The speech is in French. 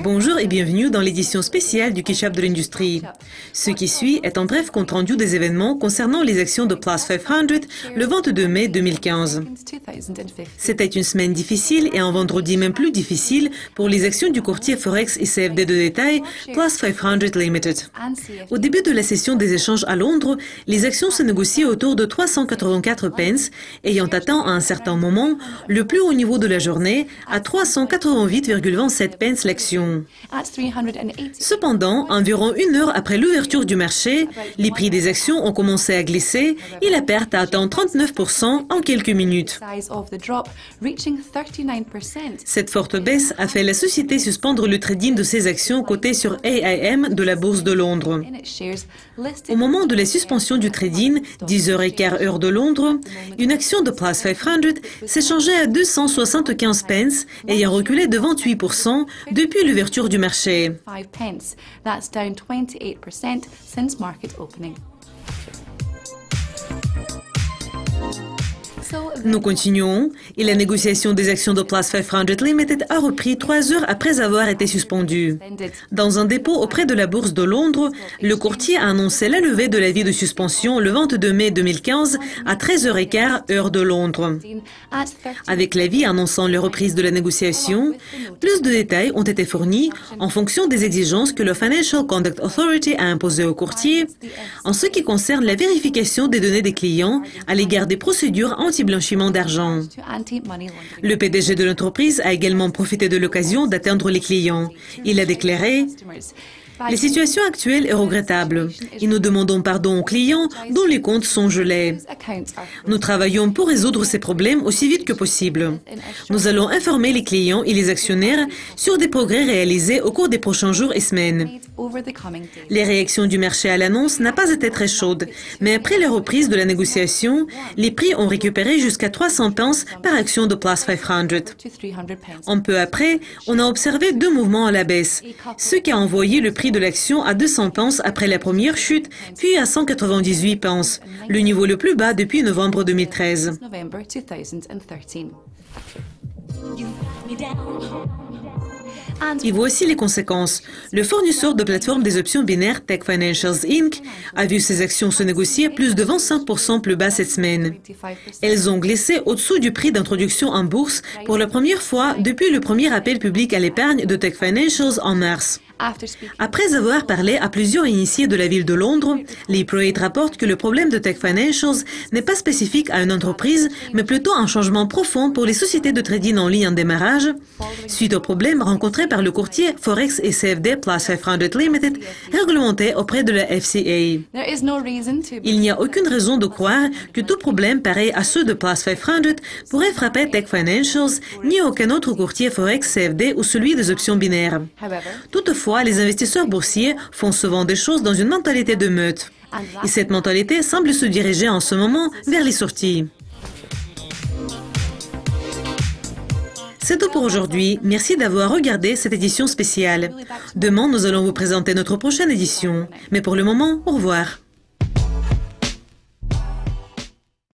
Bonjour et bienvenue dans l'édition spéciale du Catch-up de l'industrie. Ce qui suit est un bref compte-rendu des événements concernant les actions de Plus 500 le 22 mai 2015. C'était une semaine difficile et un vendredi même plus difficile pour les actions du courtier Forex et CFD de détail Plus 500 Limited. Au début de la session des échanges à Londres, les actions se négociaient autour de 384 pence, ayant atteint à un certain moment le plus haut niveau de la journée à 388,27 pence l'action. Cependant, environ une heure après l'ouverture du marché, les prix des actions ont commencé à glisser et la perte a atteint 39% en quelques minutes. Cette forte baisse a fait la société suspendre le trading de ses actions cotées sur AIM de la bourse de Londres. Au moment de la suspension du trading, 10h15 heure de Londres, une action de Plus 500 s'échangeait à 275 pence, ayant reculé de 28% depuis l'ouverture du marché. Nous continuons et la négociation des actions de Plus 500 Limited a repris 3 heures après avoir été suspendue. Dans un dépôt auprès de la bourse de Londres, le courtier a annoncé la levée de l'avis de suspension le 22 mai 2015 à 13h15 heure de Londres. Avec l'avis annonçant la reprise de la négociation, plus de détails ont été fournis en fonction des exigences que le Financial Conduct Authority a imposées au courtier en ce qui concerne la vérification des données des clients à l'égard des procédures anti-blanchiment d'argent. Le PDG de l'entreprise a également profité de l'occasion d'atteindre les clients. Il a déclaré: la situation actuelle est regrettable et nous demandons pardon aux clients dont les comptes sont gelés. Nous travaillons pour résoudre ces problèmes aussi vite que possible. Nous allons informer les clients et les actionnaires sur des progrès réalisés au cours des prochains jours et semaines. Les réactions du marché à l'annonce n'ont pas été très chaudes, mais après la reprise de la négociation, les prix ont récupéré jusqu'à 300 pence par action de Plus 500. Un peu après, on a observé deux mouvements à la baisse, ce qui a envoyé le prix de l'action à 200 pence après la première chute, puis à 198 pence, le niveau le plus bas depuis novembre 2013. Et voici les conséquences. Le fournisseur de plateforme des options binaires Tech Financials Inc. a vu ses actions se négocier plus de 25% plus bas cette semaine. Elles ont glissé au-dessous du prix d'introduction en bourse pour la première fois depuis le premier appel public à l'épargne de Tech Financials en mars. Après avoir parlé à plusieurs initiés de la ville de Londres, les ProAid rapportent que le problème de Tech Financials n'est pas spécifique à une entreprise, mais plutôt un changement profond pour les sociétés de trading en ligne en démarrage, suite aux problèmes rencontrés par le courtier Forex et CFD Plus 500 Limited, réglementé auprès de la FCA. Il n'y a aucune raison de croire que tout problème pareil à ceux de Plus 500 pourrait frapper Tech Financials, ni aucun autre courtier Forex, CFD ou celui des options binaires. Toutefois, les investisseurs boursiers font souvent des choses dans une mentalité de meute. Et cette mentalité semble se diriger en ce moment vers les sorties. C'est tout pour aujourd'hui. Merci d'avoir regardé cette édition spéciale. Demain, nous allons vous présenter notre prochaine édition. Mais pour le moment, au revoir.